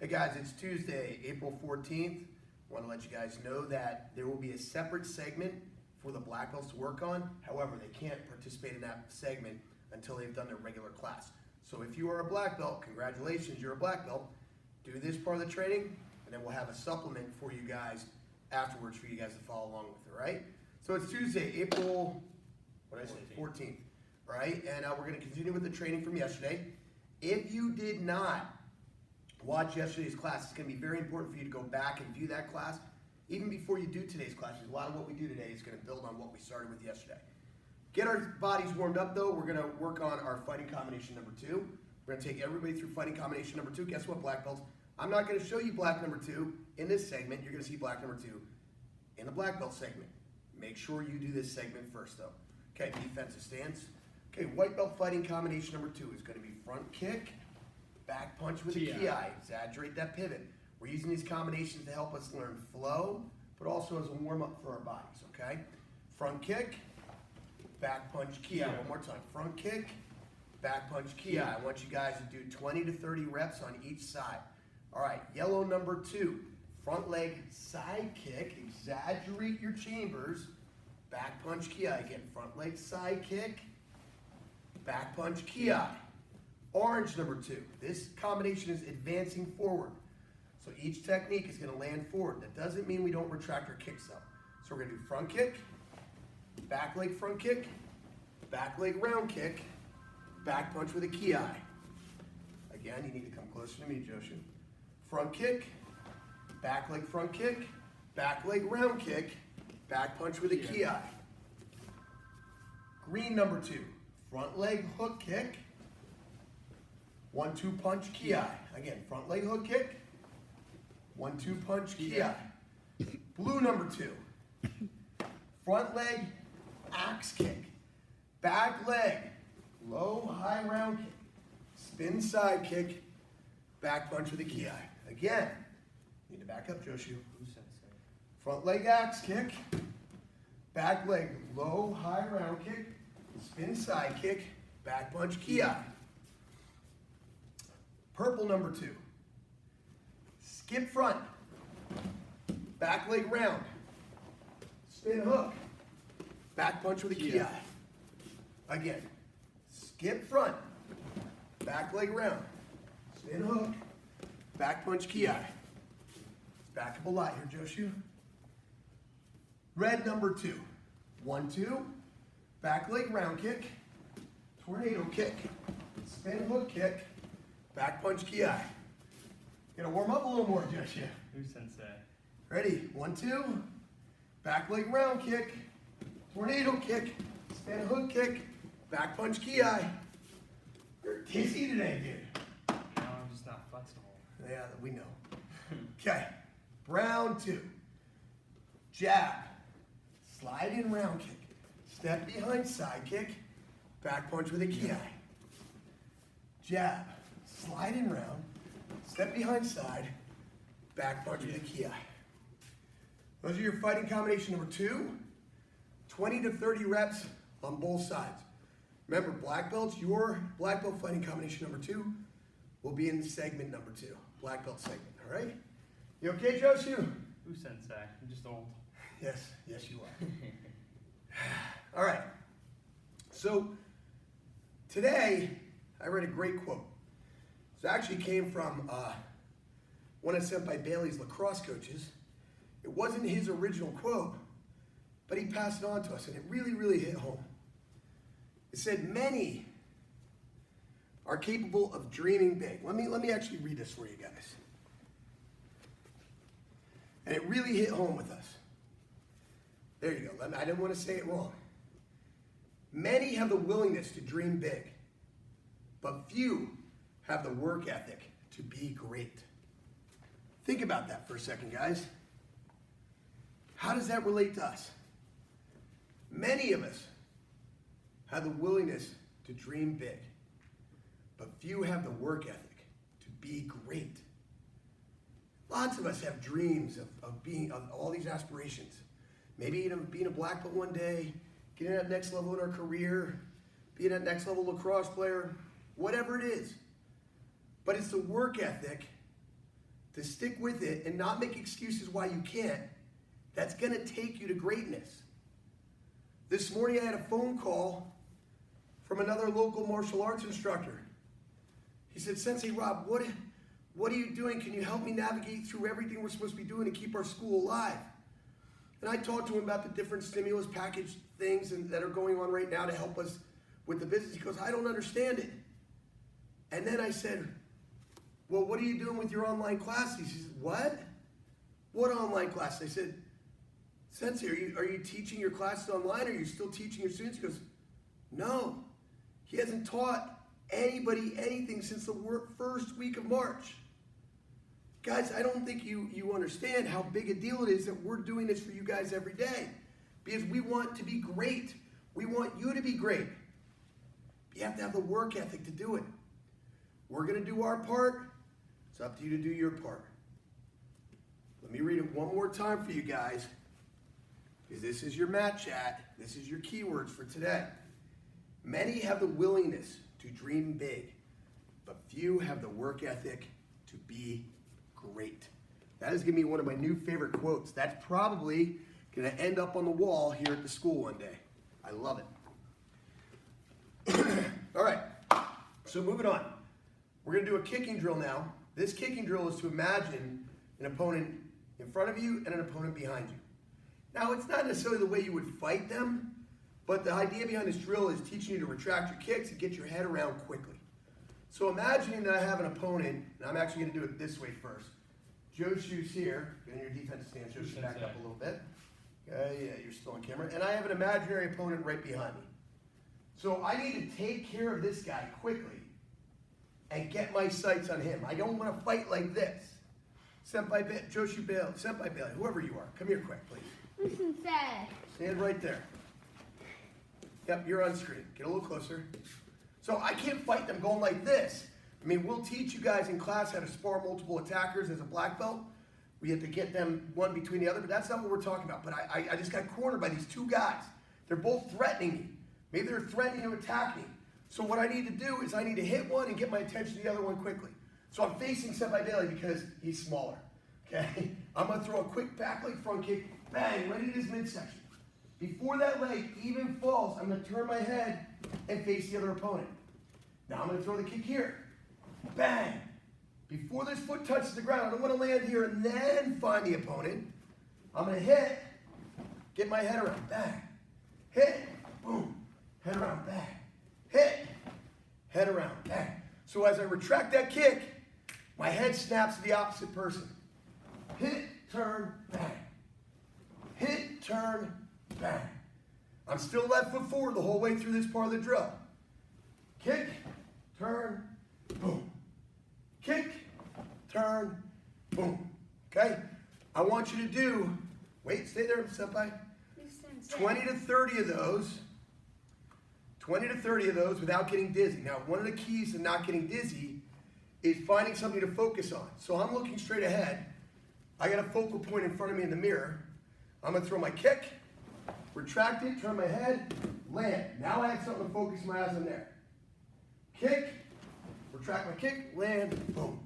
Hey guys, it's Tuesday, April 14th. I want to let you guys know that there will be a separate segment for the black belts to work on. However, they can't participate in that segment until they've done their regular class. So if you are a black belt, congratulations, you're a black belt. Do this part of the training, and then we'll have a supplement for you guys afterwards for you guys to follow along with, all right? So it's Tuesday, April, what did I say, 14th, all right? And we're going to continue with the training from yesterday. If you did not watch yesterday's class, it's going to be very important for you to go back and view that class even before you do today's class, because a lot of what we do today is going to build on what we started with yesterday. Get our bodies warmed up though. We're going to work on our fighting combination number 2. We're going to take everybody through fighting combination number 2. Guess what, black belts? I'm not going to show you black number 2 in this segment. You're going to see black number 2 in the black belt segment. Make sure you do this segment first though. Okay, defensive stance. Okay, white belt fighting combination number 2 is going to be front kick, back punch with a ki. Exaggerate that pivot. We're using these combinations to help us learn flow, but also as a warm-up for our bodies, okay? Front kick, back punch ki. One more time. Front kick, back punch ki. I want you guys to do 20 to 30 reps on each side. All right, yellow number 2. Front leg side kick. Exaggerate your chambers. Back punch ki. Again, front leg side kick, back punch ki. Orange number 2. This combination is advancing forward. So each technique is going to land forward. That doesn't mean we don't retract our kicks though. So we're going to do front kick, back leg front kick, back leg round kick, back punch with a ki. Again, you need to come closer to me, Joshu. Front kick, back leg front kick, back leg round kick, back punch with a ki. Green number 2. Front leg hook kick, 1-2 punch ki. Again, front leg hook kick, 1-2 punch ki. Blue number 2. Front leg axe kick, back leg low high round kick, spin side kick, back punch with a ki. Again, need to back up, Joshu. Front leg axe kick, back leg low high round kick, spin side kick, back punch ki. Purple number 2. Skip front, back leg round, spin hook, back punch with a ki. Again, skip front, back leg round, spin hook, back punch ki. Let's back up a lot here, Joshu. Red number 2. 1-2, back leg round kick, tornado kick, spin hook kick, back punch ki. Gonna warm up a little more, Joshu. Sensei. Ready? 1-2, back leg round kick, tornado kick, spin hook kick, back punch ki. You're dizzy today, dude. No, I'm just not flexible. Yeah, we know. Okay, round 2. Jab, slide in round kick, step behind side kick, back punch with a ki. Jab, slide in round, step behind side, back punch with a ki. Those are your fighting combination number 2. 20 to 30 reps on both sides. Remember, black belts, your black belt fighting combination number 2 will be in segment number 2. Black belt segment, all right? You okay, Joshu? Who sensei? I'm just old. Yes, yes you are. All right. So today I read a great quote. It actually came from one of Senpai Bailey's lacrosse coaches. It wasn't his original quote, but he passed it on to us, and it really, really hit home. It said, many are capable of dreaming big. Let me actually read this for you guys. And it really hit home with us. There you go. I didn't want to say it wrong. Many have the willingness to dream big, but few have the work ethic to be great. Think about that for a second, guys. How does that relate to us? Many of us have the willingness to dream big, but few have the work ethic to be great. Lots of us have dreams of all these aspirations. Maybe being a black belt one day, getting that next level in our career, being that next level lacrosse player, whatever it is. But it's the work ethic to stick with it and not make excuses why you can't, that's going to take you to greatness. This morning I had a phone call from another local martial arts instructor. He said, Sensei Rob, what are you doing? Can you help me navigate through everything we're supposed to be doing to keep our school alive? And I talked to him about the different stimulus package things that are going on right now to help us with the business. He goes, I don't understand it. And then I said, well, what are you doing with your online classes? He said, what? What online classes? I said, Sensei, are you teaching your classes online? Are you still teaching your students? He goes, no. He hasn't taught anybody anything since the first week of March. Guys, I don't think you understand how big a deal it is that we're doing this for you guys every day. Because we want to be great. We want you to be great. You have to have the work ethic to do it. We're going to do our part. It's up to you to do your part. Let me read it one more time for you guys. Because this is your mat chat. This is your keywords for today. Many have the willingness to dream big, but few have the work ethic to be great. That is going to be one of my new favorite quotes. That's probably going to end up on the wall here at the school one day. I love it. All right, so moving on. We're going to do a kicking drill now. This kicking drill is to imagine an opponent in front of you and an opponent behind you. Now, it's not necessarily the way you would fight them, but the idea behind this drill is teaching you to retract your kicks and get your head around quickly. So imagining that I have an opponent, and I'm actually going to do it this way first. Joe's shoes here, get in your defensive stance. Joe's back up a little bit. Okay, yeah, you're still on camera. And I have an imaginary opponent right behind me. So I need to take care of this guy quickly and get my sights on him. I don't want to fight like this. Senpai Joshi Bailey, Senpai Bailey, whoever you are, come here quick, please. Stand right there. Yep, you're on screen. Get a little closer. So I can't fight them going like this. I mean, we'll teach you guys in class how to spar multiple attackers as a black belt. We have to get them one between the other, but that's not what we're talking about. But I just got cornered by these two guys. They're both threatening me. Maybe they're threatening to attack me. So what I need to do is I need to hit one and get my attention to the other one quickly. So I'm facing Senpai Bailey because he's smaller. Okay? I'm going to throw a quick back leg front kick, bang, right in his midsection. Before that leg even falls, I'm going to turn my head and face the other opponent. Now I'm going to throw the kick here. Bang! Before this foot touches the ground, I don't want to land here and then find the opponent. I'm going to hit, get my head around, bang. Hit, boom, head around, bang. Hit, head around, bang. So as I retract that kick, my head snaps to the opposite person. Hit, turn, bang. Hit, turn, bang. I'm still left foot forward the whole way through this part of the drill. Kick, turn, boom. Kick, turn, boom. Okay? I want you to do, wait, stay there, Senpai. 20 to 30 of those. 20 to 30 of those without getting dizzy. Now, one of the keys to not getting dizzy is finding something to focus on. So I'm looking straight ahead. I got a focal point in front of me in the mirror. I'm going to throw my kick, retract it, turn my head, land. Now I have something to focus my eyes on there. Kick, retract my kick, land, boom.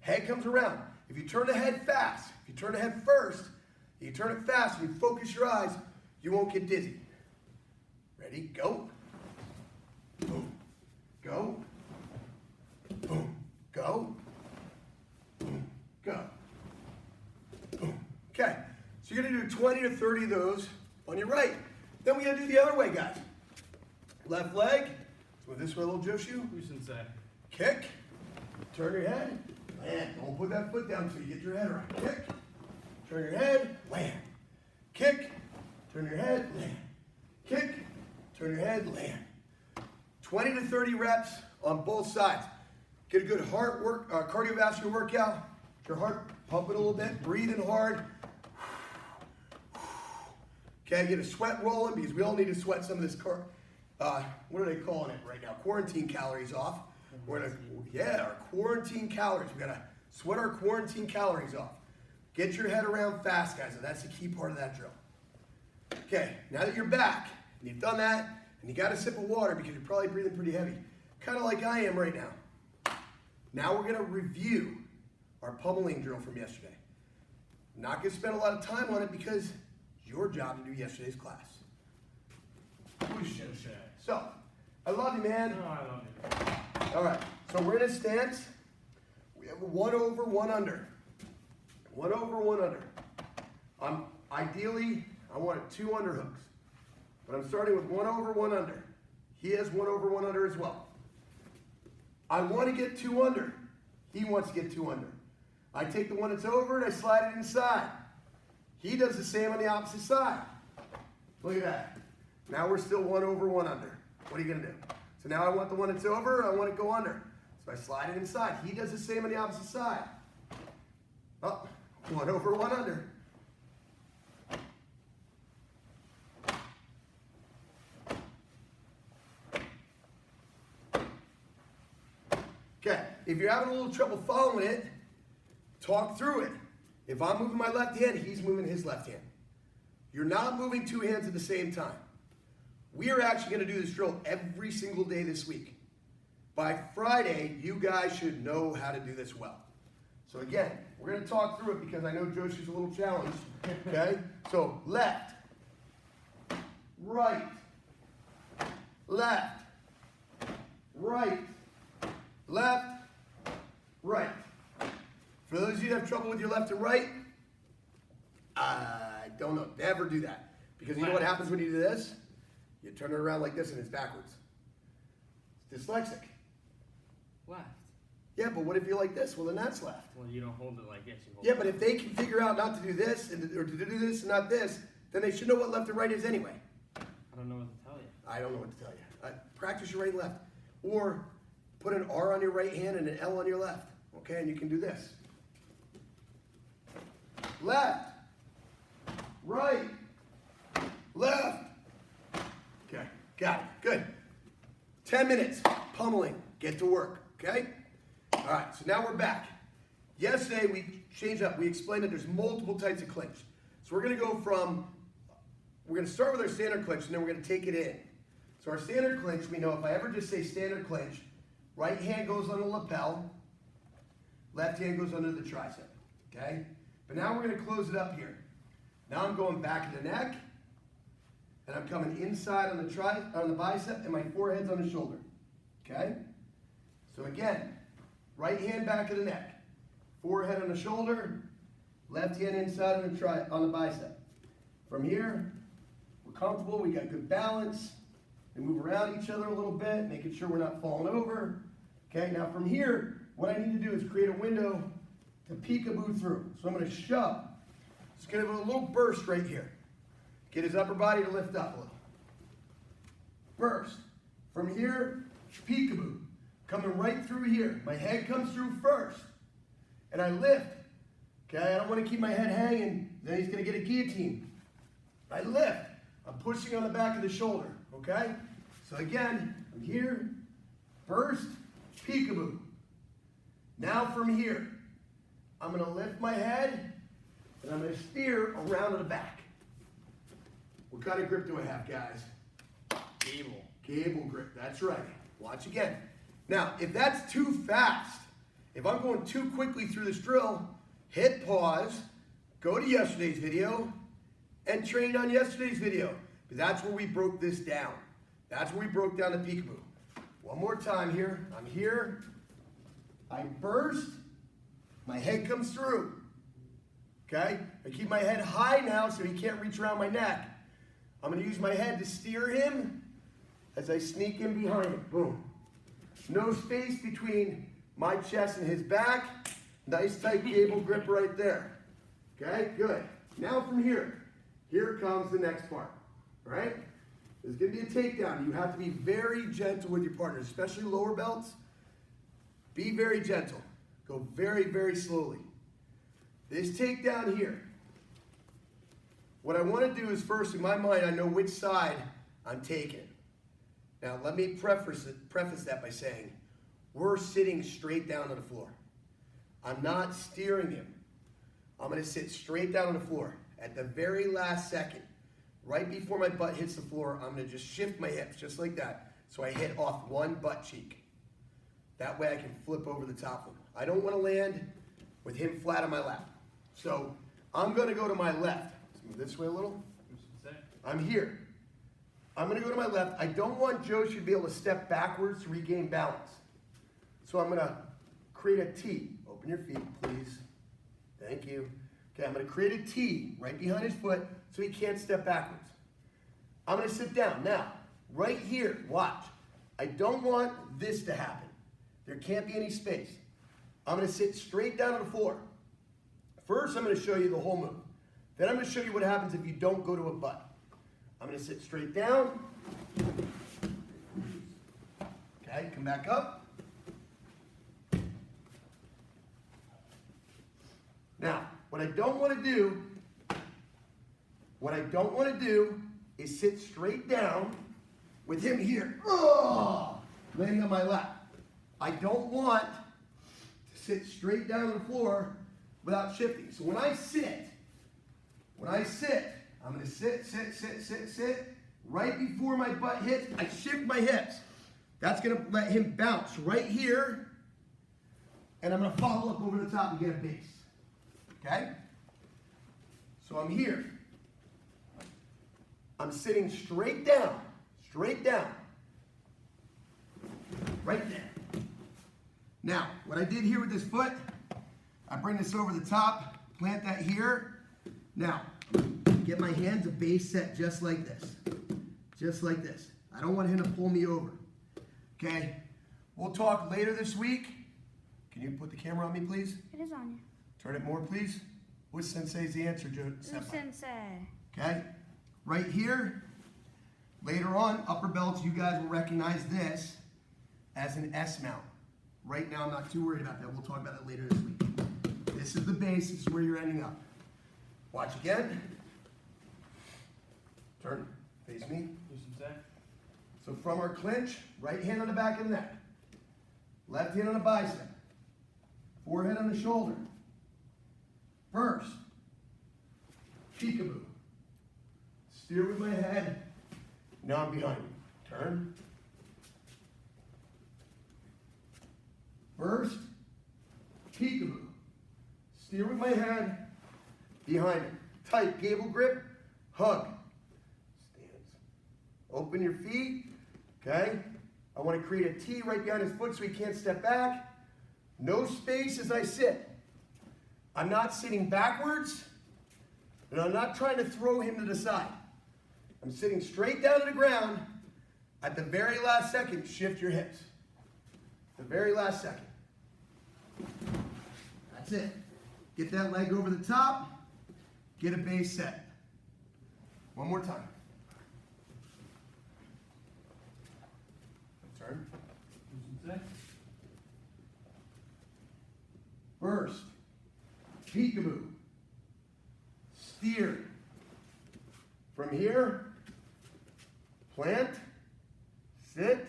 Head comes around. If you turn the head fast, if you turn the head first, you turn it fast and you focus your eyes, you won't get dizzy. Ready? Go. Boom. Go. Boom. Go. Boom. Go. Boom. Okay. So you're going to do 20 to 30 of those on your right. Then we're going to do the other way, guys. Left leg. So this way, little Joshu. Kick. Turn your head. Land. Don't put that foot down until you get your head around. Kick. Turn your head. Land. Kick. Turn your head. Land. Kick. Turn your head. Land. 20 to 30 reps on both sides. Get a good heart work, cardiovascular workout. Get your heart pumping a little bit, breathing hard. Okay, get a sweat rolling because we all need to sweat some of this, what are they calling it right now? Quarantine calories off. We're gonna, our quarantine calories. We gotta sweat our quarantine calories off. Get your head around fast, guys, and that's the key part of that drill. Okay, now that you're back, and you've done that, and you got a sip of water because you're probably breathing pretty heavy, kind of like I am right now. Now we're gonna review our pummeling drill from yesterday. Not gonna spend a lot of time on it because it's your job to do yesterday's class. So, I love you, man. No, I love you. All right, so we're in a stance. We have a 1 over, 1 under. 1 over, 1 under. Ideally, I want 2 underhooks. But I'm starting with 1 over, 1 under. He has 1 over, 1 under as well. I want to get 2 under. He wants to get 2 under. I take the one that's over and I slide it inside. He does the same on the opposite side. Look at that. Now we're still 1 over, 1 under. What are you going to do? So now I want the one that's over, I want it to go under. So I slide it inside. He does the same on the opposite side. Oh, 1 over, 1 under. Okay, if you're having a little trouble following it, talk through it. If I'm moving my left hand, he's moving his left hand. You're not moving 2 hands at the same time. We are actually going to do this drill every single day this week. By Friday, you guys should know how to do this well. So again, we're going to talk through it because I know Joshua's a little challenged. Okay? So left, right, left, right, left, right. For those of you that have trouble with your left and right, I don't know. Never do that. Because you know what happens when you do this? You turn it around like this and it's backwards. It's dyslexic. Left. Yeah, but what if you're like this? Well, then that's left. Well, you don't hold it like this. You hold Yeah, it but if they can figure out not to do this, or to do this and not this, then they should know what left and right is anyway. I don't know what to tell you. I don't know what to tell you. Practice your right and left. Or put an R on your right hand and an L on your left. Okay, and you can do this. Left. Right. Left. Okay, got it. Good. 10 minutes. Pummeling. Get to work. Okay? All right, so now we're back. Yesterday we changed up. We explained that there's multiple types of clinch. So we're going to go from, we're going to start with our standard clinch and then we're going to take it in. So our standard clinch, we know if I ever just say standard clinch, right hand goes on the lapel, left hand goes under the tricep. Okay? But now we're going to close it up here. Now I'm going back of the neck, and I'm coming inside on the bicep, and my forehead's on the shoulder. Okay? So again, right hand back of the neck, forehead on the shoulder, left hand inside on the bicep. From here, we're comfortable, we got good balance. We move around each other a little bit, making sure we're not falling over. Okay, now from here, what I need to do is create a window to peekaboo through. So I'm going to shove. Just going to have a little burst right here. Get his upper body to lift up a little. Burst. From here, peekaboo. Coming right through here. My head comes through first. And I lift. Okay, I don't want to keep my head hanging. Then he's going to get a guillotine. I lift. I'm pushing on the back of the shoulder. Okay? So again, I'm here. Burst. Peekaboo. Now from here, I'm going to lift my head, and I'm going to steer around to the back. What kind of grip do I have, guys? Cable. Cable grip, that's right. Watch again. Now, if that's too fast, if I'm going too quickly through this drill, hit pause, go to yesterday's video, and train on yesterday's video. Because that's where we broke this down. That's where we broke down the peekaboo. One more time here. I'm here. I burst. My head comes through. Okay? I keep my head high now so he can't reach around my neck. I'm going to use my head to steer him as I sneak in behind him. Boom. No space between my chest and his back. Nice tight cable grip right there. Okay? Good. Now from here, here comes the next part. All right? There's going to be a takedown. You have to be very gentle with your partners, especially lower belts. Be very gentle. Go very, very slowly. This takedown here, what I want to do is first, in my mind, I know which side I'm taking. Now, let me preface that by saying, we're sitting straight down on the floor. I'm not steering him. I'm going to sit straight down on the floor. At the very last second, right before my butt hits the floor, I'm going to just shift my hips, just like that, so I hit off one butt cheek. That way I can flip over the top of him. I don't want to land with him flat on my lap. So I'm gonna go to my left. Let's move this way a little. I'm here. I'm gonna go to my left. I don't want Joe should be able to step backwards to regain balance. So I'm gonna create a T. Open your feet, please. Thank you. Okay, I'm gonna create a T right behind his foot so he can't step backwards. I'm gonna sit down. Now, right here, watch. I don't want this to happen. There can't be any space. I'm gonna sit straight down on the floor. First, I'm gonna show you the whole move. Then I'm gonna show you what happens if you don't go to a butt. I'm gonna sit straight down. Okay, come back up. Now, what I don't wanna do is sit straight down with him here, landing on my lap. I don't want to sit straight down on the floor without shifting. So when I sit, I'm gonna sit. Right before my butt hits, I shift my hips. That's gonna let him bounce right here, and I'm gonna follow up over the top and get a base. Okay? So I'm here. I'm sitting straight down, right there. Now, what I did here with this foot, I bring this over the top, plant that here. Now, get my hands a base set just like this. Just like this. I don't want him to pull me over. Okay? We'll talk later this week. Can you put the camera on me, please? It is on you. Turn it more, please. Which sensei's the answer, Joe? Sensei. Okay? Right here. Later on, upper belts, you guys will recognize this as an S mount. Right now, I'm not too worried about that. We'll talk about it later this week. This is the base. This is where you're ending up. Watch again. Turn. Face me. So from our clinch, right hand on the back of the neck. Left hand on the bicep. Forehead on the shoulder. First. Peekaboo. Steer with my head. Now I'm behind you. Turn. First. Peekaboo. Steer with my head. Behind it. Tight gable grip. Hug. Stance. Open your feet. Okay? I want to create a T right behind his foot so he can't step back. No space as I sit. I'm not sitting backwards, and I'm not trying to throw him to the side. I'm sitting straight down to the ground. At the very last second, shift your hips. The very last second. That's it. Get that leg over the top. Get a base set. One more time. Turn. First, peekaboo. Steer. From here, plant, sit.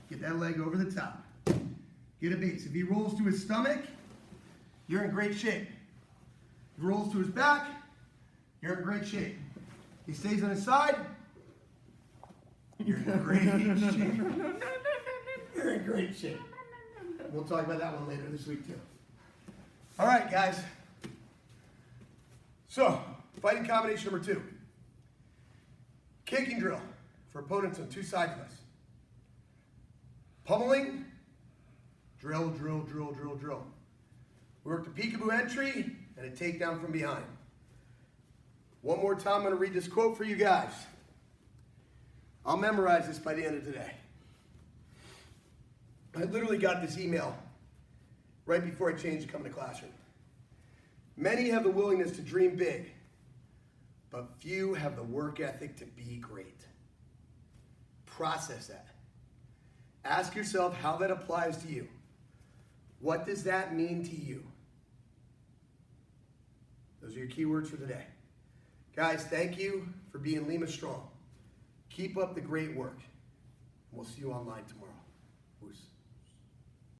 Get that leg over the top. Get a base. If he rolls to his stomach, you're in great shape. If he rolls to his back, you're in great shape. He stays on his side, you're in great shape. You're in great shape. We'll talk about that one later this week too. All right, guys. So, fighting combination number 2. Kicking drill for opponents on 2 sides of us. Pummeling, drill. We work the peekaboo entry and a takedown from behind. One more time, I'm going to read this quote for you guys. I'll memorize this by the end of today. I literally got this email right before I changed to come to classroom. Many have the willingness to dream big, but few have the work ethic to be great. Process that. Ask yourself how that applies to you. What does that mean to you? Those are your key words for today. Guys, thank you for being Lima Strong. Keep up the great work. We'll see you online tomorrow. Peace.